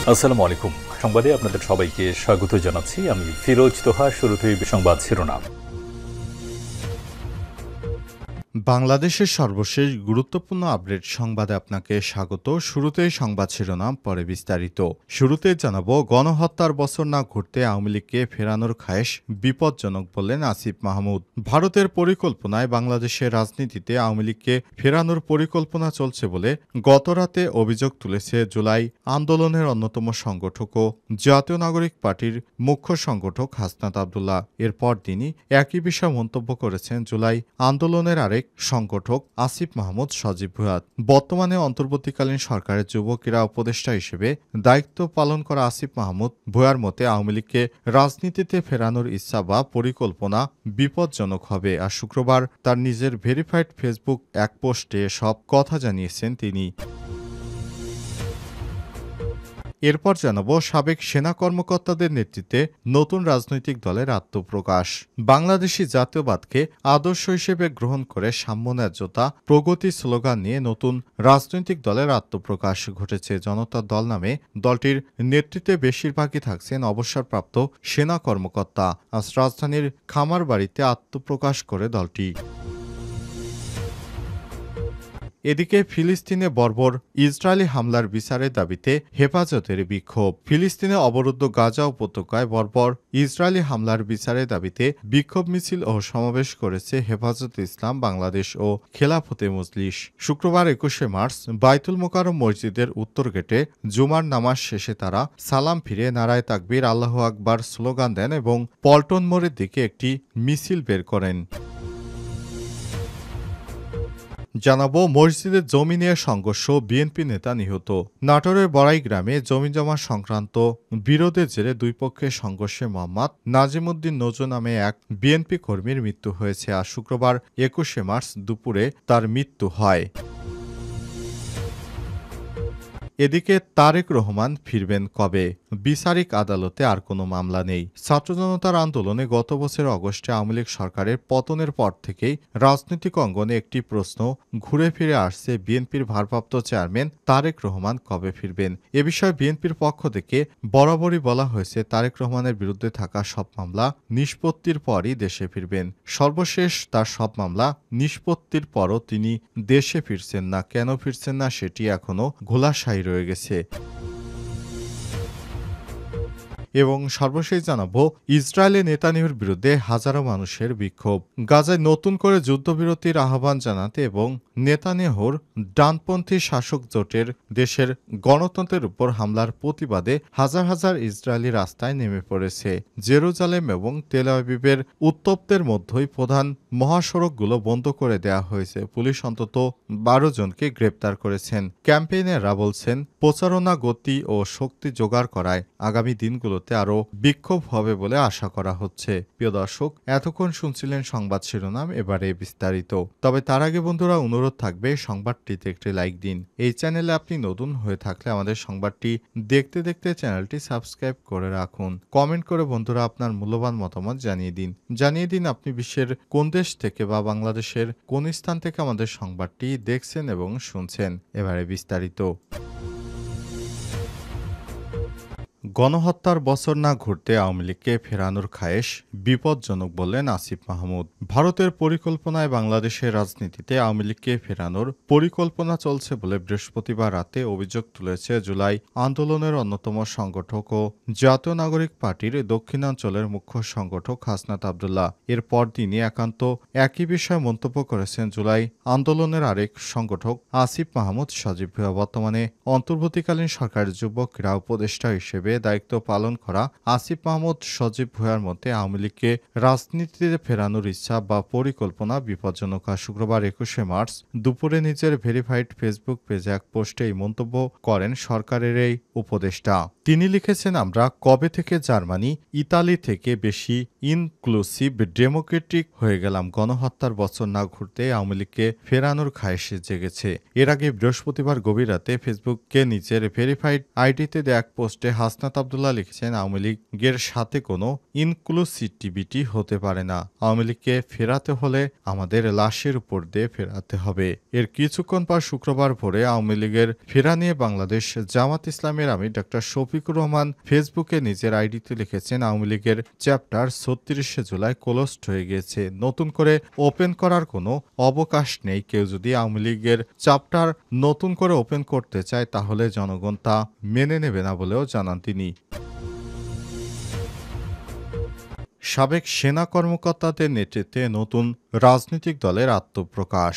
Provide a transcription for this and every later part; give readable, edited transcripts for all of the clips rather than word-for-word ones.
আসসালামু আলাইকুম। সংবাদে আপনাদের সবাইকে স্বাগত জানাচ্ছি। আমি ফিরোজ তোহা। শুরুতেই সংবাদ শিরোনাম। বাংলাদেশের সর্বশেষ গুরুত্বপূর্ণ আপডেট সংবাদে আপনাকে স্বাগত। শুরুতেই সংবাদ শিরোনাম, পরে বিস্তারিত। শুরুতে জানাবো, গণহত্যার বছর না ঘুরতে আওয়ামী লীগকে ফেরানোর খায়েশ বিপজ্জনক বললেন আসিফ মাহমুদ। ভারতের পরিকল্পনায় বাংলাদেশের রাজনীতিতে আওয়ামী লীগকে ফেরানোর পরিকল্পনা চলছে বলে গতরাতে অভিযোগ তুলেছে জুলাই আন্দোলনের অন্যতম সংগঠক ও জাতীয় নাগরিক পার্টির মুখ্য সংগঠক হাসনাত আবদুল্লাহ। এরপর তিনি একই বিষয়ে মন্তব্য করেছেন জুলাই আন্দোলনের আরেক সংগঠক আসিফ মাহমুদ সজীব ভুঁইয়া। বর্তমানে অন্তর্বর্তীকালীন সরকারের যুব ক্রীড়া উপদেষ্টা হিসেবে দায়িত্ব পালন করা আসিফ মাহমুদ ভুঁইয়ার মতে আওয়ামী লীগকে রাজনীতিতে ফেরানোর ইচ্ছা বা পরিকল্পনা বিপজ্জনক হবে। আর শুক্রবার তার নিজের ভেরিফাইড ফেসবুক এক পোস্টে সব কথা জানিয়েছেন তিনি। এরপর জানাবো, সাবেক সেনা কর্মকর্তাদের নেতৃত্বে নতুন রাজনৈতিক দলের আত্মপ্রকাশ। বাংলাদেশি জাতীয়বাদকে আদর্শ হিসেবে গ্রহণ করে সাম্য, ন্যায্যতা, প্রগতি স্লোগান নিয়ে নতুন রাজনৈতিক দলের আত্মপ্রকাশ ঘটেছে। জনতা দল নামে দলটির নেতৃত্বে বেশিরভাগই থাকছেন অবসরপ্রাপ্ত সেনা কর্মকর্তা। আজ রাজধানীর খামারবাড়িতে আত্মপ্রকাশ করে দলটি। এদিকে ফিলিস্তিনে বর্বর ইসরায়েলি হামলার বিচারের দাবিতে হেফাজতের বিক্ষোভ। ফিলিস্তিনে অবরুদ্ধ গাজা উপত্যকায় বর্বর ইসরায়েলি হামলার বিচারের দাবিতে বিক্ষোভ মিছিল ও সমাবেশ করেছে হেফাজতে ইসলাম বাংলাদেশ ও খেলাফতে মজলিস। শুক্রবার ২১শে মার্চ বাইতুল মোকাররম মসজিদের উত্তর গেটে জুমার নামাজ শেষে তারা সালাম ফিরে নারায়ে তাকবীর, আল্লাহু আকবার স্লোগান দেন এবং পল্টন মোড়ের দিকে একটি মিছিল বের করেন। জানাবো, মসজিদের জমি নিয়ে সংঘর্ষ, বিএনপি নেতা নিহত। নাটোরের বড়াই গ্রামে জমিজমা সংক্রান্ত বিরোধের জেরে দুই পক্ষের সংঘর্ষে মোহাম্মদ নাজিমুদ্দিন নজু নামে এক বিএনপি কর্মীর মৃত্যু হয়েছে। আর শুক্রবার ২১শে মার্চ দুপুরে তার মৃত্যু হয়। এদিকে তারেক রহমান ফিরবেন কবে? বিচারিক আদালতে আর কোনো মামলা নেই। ছাত্র জনতার আন্দোলনে গত বছর অগস্টে আওয়ামী লীগ সরকারের পতনের পর থেকেই রাজনৈতিক অঙ্গনে একটি প্রশ্ন ঘুরে ফিরে আসছে, বিএনপির ভারপ্রাপ্ত চেয়ারম্যান তারেক রহমান কবে ফিরবেন। এ বিষয়ে বিএনপির পক্ষ থেকে বরাবরই বলা হয়েছে, তারেক রহমানের বিরুদ্ধে থাকা সব মামলা নিষ্পত্তির পরই দেশে ফিরবেন। সর্বশেষ তার সব মামলা নিষ্পত্তির পরও তিনি দেশে ফিরছেন না। কেন ফিরছেন না সেটি এখনো ঘোলাশায়ী রয়ে গেছে। এবং সর্বশেষ জানাবো, ইসরায়েলে নেতানিয়াহুর বিরুদ্ধে হাজারো মানুষের বিক্ষোভ। গাজায় নতুন করে যুদ্ধবিরতির আহ্বান জানাতে এবং নেতানিয়াহুর ডানপন্থী শাসক জোটের দেশের গণতন্ত্রের উপর হামলার প্রতিবাদে হাজার হাজার ইসরায়েলি রাস্তায় নেমে পড়েছে। জেরুজালেম এবং তেল আবিবের উত্তপ্তের মধ্যেই প্রধান মহাসড়কগুলো বন্ধ করে দেওয়া হয়েছে। পুলিশ অন্তত ১২ জনকে গ্রেপ্তার করেছেন। ক্যাম্পেইনাররা বলছেন, প্রচারণা গতি ও শক্তি জোগাড় করায় আগামী দিনগুলোতে আরও বিক্ষোভ হবে বলে আশা করা হচ্ছে। প্রিয় দর্শক, এতক্ষণ শুনছিলেন সংবাদ শিরোনাম, এবারে বিস্তারিত। তবে তার আগে বন্ধুরা, অনুরোধ থাকবে সংবাদটিতে একটি লাইক দিন। এই চ্যানেলে আপনি নতুন হয়ে থাকলে আমাদের সংবাদটি দেখতে দেখতে চ্যানেলটি সাবস্ক্রাইব করে রাখুন। কমেন্ট করে বন্ধুরা আপনার মূল্যবান মতামত জানিয়ে দিন আপনি বিশ্বের কোন দেশ থেকে বা বাংলাদেশের কোন স্থান থেকে আমাদের সংবাদটি দেখছেন এবং শুনছেন। এবারে বিস্তারিত। গণহত্যার বছর না ঘুরতে আওয়ামী লীগকে ফেরানোর খায়েশ বিপজ্জনক বললেন আসিফ মাহমুদ। ভারতের পরিকল্পনায় বাংলাদেশের রাজনীতিতে আওয়ামী লীগকে ফেরানোর পরিকল্পনা চলছে বলে বৃহস্পতিবার রাতে অভিযোগ তুলেছে জুলাই আন্দোলনের অন্যতম সংগঠক ও জাতীয় নাগরিক পার্টির দক্ষিণাঞ্চলের মুখ্য সংগঠক হাসনাত আবদুল্লাহ। এরপর তিনি একই বিষয়ে মন্তব্য করেছেন জুলাই আন্দোলনের আরেক সংগঠক আসিফ মাহমুদ সজীব ভুঁইয়া। বর্তমানে অন্তর্বর্তীকালীন সরকারের যুব ক্রীড়া উপদেষ্টা হিসেবে দায়িত্ব পালন করা আসিফ মাহমুদ সজীব ভুঁইয়ার মতে আওয়ামী লীগকে রাজনীতিতে ফেরানোর ইচ্ছা বা পরিকল্পনা বিপজ্জনক। শুক্রবার ২১শে মার্চ দুপুরে নিজের ভেরিফাইড ফেসবুক পেজে এক পোস্টে এই মন্তব্য করেন সরকারের এই উপদেষ্টা। তিনি লিখেছেন, আমরা কবে থেকে জার্মানি, ইতালি থেকে বেশি ইনক্লুসিভ ডেমোক্রেটিক হয়ে গেলাম। গণহত্যার বছর না ঘুরতে আওয়ামী লীগকে ফেরানোর খায়েশে জেগেছে। এর আগে বৃহস্পতিবার গভীর রাতে ফেসবুককে নিজের ভেরিফাইড আইডিতে দেয়া এক পোস্টে হাসনাত জান্নাত আব্দুল্লাহ লিখেছেন, আওয়ামী লীগের সাথে কোনো ইনক্লুসিভিটি হতে পারে না। আওয়ামী লীগকে ফেরাতে হলে আমাদের লাশের উপর দিয়ে ফেরাতে হবে। এর কিছুক্ষণ পর শুক্রবার ভোরে আওয়ামী লীগের ফেরা নিয়ে বাংলাদেশ জামাত ইসলামের আমির ডক্টর শফিকুর রহমান ফেসবুকে নিজের আইডিতে লিখেছেন, আওয়ামী লীগের চ্যাপ্টার ৩৬শে জুলাই ক্লোজড হয়ে গিয়েছে। নতুন করে ওপেন করার কোনো অবকাশ নেই। কেউ যদি আওয়ামী লীগের চ্যাপ্টার নতুন করে ওপেন করতে চায় তাহলে জনগণ তা মেনে নেবে না বলেও জানান তিনি। সাবেক সেনা কর্মকর্তাদের নেতৃত্বে নতুন রাজনৈতিক দলের আত্মপ্রকাশ।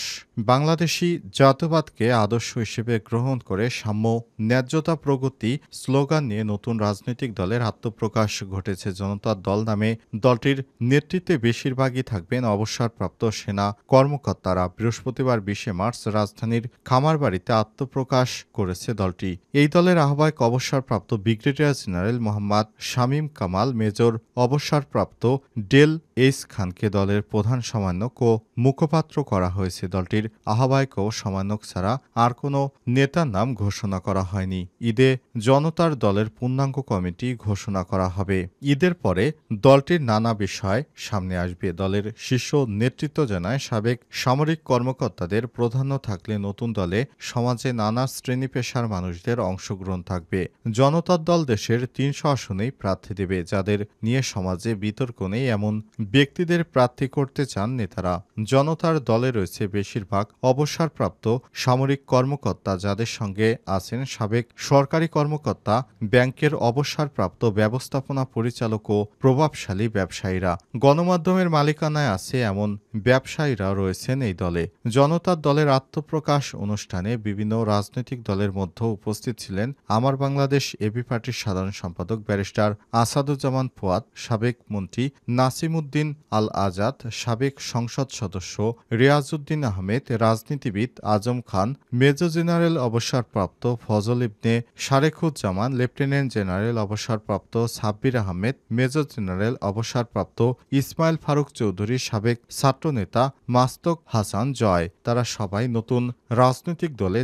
বাংলাদেশি জাতীয়বাদকে আদর্শ হিসেবে গ্রহণ করে সাম্য, ন্যায্যতা, প্রগতি স্লোগান নিয়ে নতুন রাজনৈতিক দলের আত্মপ্রকাশ ঘটেছে। জনতার দল নামে দলটির নেতৃত্বে বেশিরভাগই থাকবেন অবসরপ্রাপ্ত সেনা কর্মকর্তারা। বৃহস্পতিবার ২০শে মার্চ রাজধানীর খামারবাড়িতে আত্মপ্রকাশ করেছে দলটি। এই দলের আহ্বায়ক অবসরপ্রাপ্ত brigadier general Mohammad Shamim Kamal, major অবসরপ্রাপ্ত ডেল এইচ খানকে দলের প্রধান সমন্বয়ক ও মুখপাত্র করা হয়েছে। দলটির আহ্বায়ক ও সমন্বয়ক ছাড়া আর কোনো নেতার নাম ঘোষণা করা হয়নি। ঈদে জনতার দলের পূর্ণাঙ্গ কমিটি ঘোষণা করা হবে। ঈদের পরে দলটির নানা বিষয় সামনে আসবে। দলের শীর্ষ নেতৃত্ব জানায়, সাবেক সামরিক কর্মকর্তাদের প্রাধান্য থাকলে নতুন দলে সমাজে নানা শ্রেণী পেশার মানুষদের অংশগ্রহণ থাকবে। জনতার দল দেশের ৩০০ আসনেই প্রার্থী দেবে। যাদের নিয়ে সমাজে বিতর্ক নেই এমন ব্যক্তিদের প্রার্থী করতে চান নেতারা। জনতার দলে রয়েছে বেশিরভাগ অবসরপ্রাপ্ত সামরিক কর্মকর্তা, যাদের সঙ্গে আছেন সাবেক সরকারি কর্মকর্তা, ব্যাংকের অবসরপ্রাপ্ত ব্যবস্থাপনা পরিচালক ও প্রভাবশালী ব্যবসায়ীরা। গণমাধ্যমের মালিকানায় আছে এমন ব্যবসায়ীরা রয়েছেন এই দলে। জনতার দলের আত্মপ্রকাশ অনুষ্ঠানে বিভিন্ন রাজনৈতিক দলের মধ্যে উপস্থিত ছিলেন আমার বাংলাদেশ এবি পার্টির সাধারণ সম্পাদক ব্যারিস্টার আসাদুজ্জামান ফুয়াদ, সাবেক মন্ত্রী নাসিমউদ্দিন আল আজাদ, সাবেক সংসদ সদস্য রিয়াজউদ্দিন আহমেদ, রাজনীতিবিদ আজম খান, মেজর জেনারেল অবসরপ্রাপ্ত ফজল ইবনে শারেকুজ্জামান, লেফটেন্যান্ট জেনারেল অবসরপ্রাপ্ত সাব্বির আহমেদ, মেজর জেনারেল অবসরপ্রাপ্ত ইসমাইল ফারুক চৌধুরী, সাবেক ছাত্রনেতা মাস্তক হাসান জয়। তারা সবাই নতুন রাজনৈতিক দলে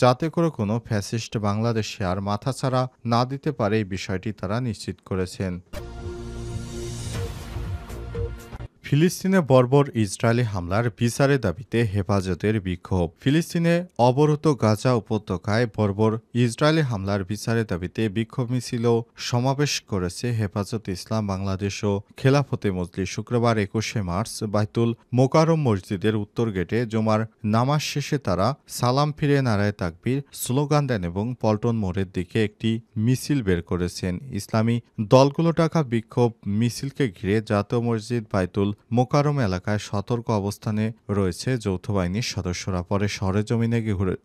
যাতে করে কোনো ফ্যাসিস্ট বাংলাদেশে আর মাথাছাড়া না দিতে পারে এই বিষয়টি তারা নিশ্চিত করেছেন। ফিলিস্তিনে বর্বর ইসরায়েলি হামলার বিচারের দাবিতে হেফাজতের বিক্ষোভ। ফিলিস্তিনে অবরুদ্ধ গাজা উপত্যকায় বর্বর ইসরায়েলি হামলার বিচারের দাবিতে বিক্ষোভ মিছিল ও সমাবেশ করেছে হেফাজত ইসলাম বাংলাদেশ ও খেলাফতে মজলিস। শুক্রবার ২১শে মার্চ বাইতুল মোকাররম মসজিদের উত্তর গেটে জুমার নামাজ শেষে তারা সালাম ফিরে নারায়ে তাকবীর স্লোগান দেন এবং পল্টন মোড়ের দিকে একটি মিছিল বের করেছেন। ইসলামী দলগুলো ডাকা বিক্ষোভ মিছিলকে ঘিরে জাতীয় মসজিদ বাইতুল মোকাররম এলাকায় সতর্ক অবস্থানে রয়েছে যৌথ বাহিনীর সদস্যরা। পরে সরেজমিনে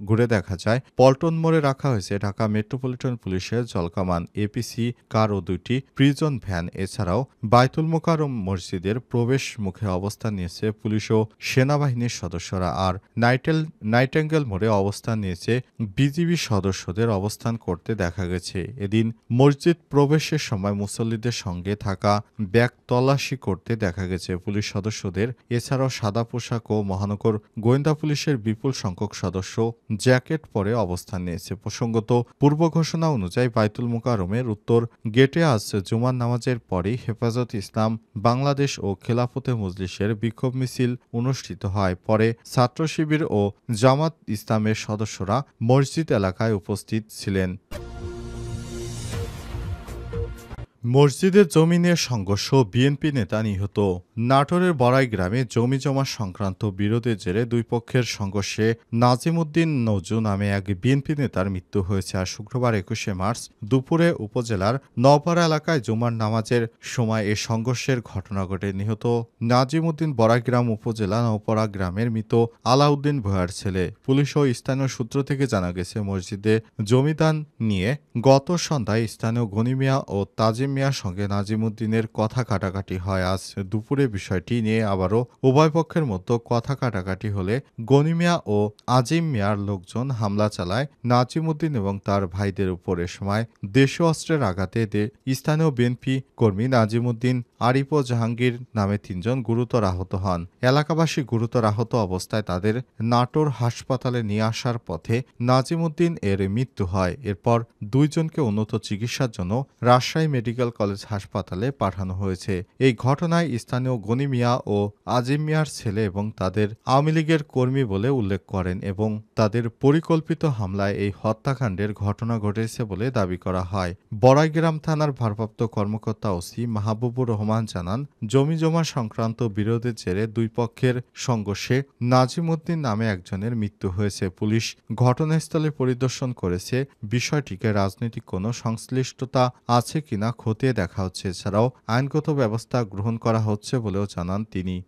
ঘুরে দেখা যায় পল্টন মোড়ে রাখা হয়েছে ঢাকা মেট্রোপলিটন পুলিশের জলকামান, এপিসি কার ও ২টি প্রিজন ভ্যান। এছাড়াও বাইতুল মোকাররম মসজিদের প্রবেশ মুখে অবস্থান নিয়েছে পুলিশ ও সেনাবাহিনীর সদস্যরা। আর নাইটেঙ্গেল মোড়ে অবস্থান নিয়েছে বিজিবি সদস্যদের অবস্থান করতে দেখা গেছে। এদিন মসজিদ প্রবেশের সময় মুসল্লিদের সঙ্গে থাকা ব্যাগ তল্লাশি করতে দেখা গেছে পুলিশ সদস্যদের। এছাড়াও সাদা পোশাক ও মহানগর গোয়েন্দা পুলিশের বিপুল সংখ্যক সদস্য জ্যাকেট পরে অবস্থান নিয়েছে। প্রসঙ্গত, পূর্ব ঘোষণা অনুযায়ী বাইতুল মোকাররমের উত্তর গেটে আজ জুমার নামাজের পরেই হেফাজত ইসলাম বাংলাদেশ ও খেলাফতে মজলিসের বিক্ষোভ মিছিল অনুষ্ঠিত হয়। পরে ছাত্র শিবির ও জামাত ইসলামের সদস্যরা মসজিদ এলাকায় উপস্থিত ছিলেন। মসজিদের জমি নিয়ে সংঘর্ষ, বিএনপি নেতা নিহত। নাটোরের বড়াই গ্রামে জমি জমা সংক্রান্ত বিরোধের জেরে দুই পক্ষের সংঘর্ষে নাজিমউদ্দিন নজু নামে এক বিএনপি নেতার মৃত্যু হয়েছে। আর শুক্রবার ২১শে মার্চ দুপুরে উপজেলার নওপাড়া এলাকায় জুমার নামাজের সময় এ সংঘর্ষের ঘটনা ঘটে। নিহত নাজিমউদ্দিন বড়াইগ্রাম উপজেলা নওপাড়া গ্রামের মৃত আলাউদ্দিন ভূঁইয়ার ছেলে। পুলিশ ও স্থানীয় সূত্র থেকে জানা গেছে, মসজিদে জমিদান নিয়ে গত সন্ধ্যায় স্থানীয় গনি মিয়া ও তাজিম মিয়ার সঙ্গে নাজিমউদ্দিনের কথা কাটাকাটি হয়। আজ দুপুরে বিষয়টি নিয়ে আবারও উভয় পক্ষের মধ্যে কথা কাটাকাটি হলে গনি মিয়া ও আজিম মিয়ার লোকজন হামলা চালায় নাজিমউদ্দিন এবং তার ভাইদের উপর। এ সময় দেশীয় অস্ত্রের আঘাতে স্থানীয় বিএনপি কর্মী নাজিমউদ্দিন আরিফ ও জাহাঙ্গীর নামে ৩ জন গুরুতর আহত হন। এলাকাবাসী গুরুতর আহত অবস্থায় তাদের নাটোর হাসপাতালে নিয়ে আসার পথে নাজিমুদ্দিন এর মৃত্যু হয়। এরপর ২ জনকে উন্নত চিকিৎসার জন্য রাজশাহী মেডিকেল কলেজ হাসপাতালে পাঠানো হয়েছে। এই ঘটনায় স্থানীয় গনি মিয়া ও আজিম মিয়ার ছেলে এবং তাদের আওয়ামী লীগের কর্মী বলে উল্লেখ করেন এবং তাদের পরিকল্পিত হামলায় এই হত্যাকাণ্ডের ঘটনা ঘটেছে বলে দাবি করা হয়। বড়াইগ্রাম থানার ভারপ্রাপ্ত কর্মকর্তা ওসি মাহবুবুর রহমান জানান, জমিজমা সংক্রান্ত বিরোধের জেরে দুই পক্ষের সংঘর্ষে নাজিমুদ্দিন নামে একজনের মৃত্যু হয়েছে। পুলিশ ঘটনাস্থলে পরিদর্শন করেছে। বিষয়টিকে রাজনৈতিক কোনো সংশ্লিষ্টতা আছে কিনা খতিয়ে দেখা হচ্ছে। এছাড়াও আইনগত ব্যবস্থা গ্রহণ করা হচ্ছে বলেও জানান তিনি।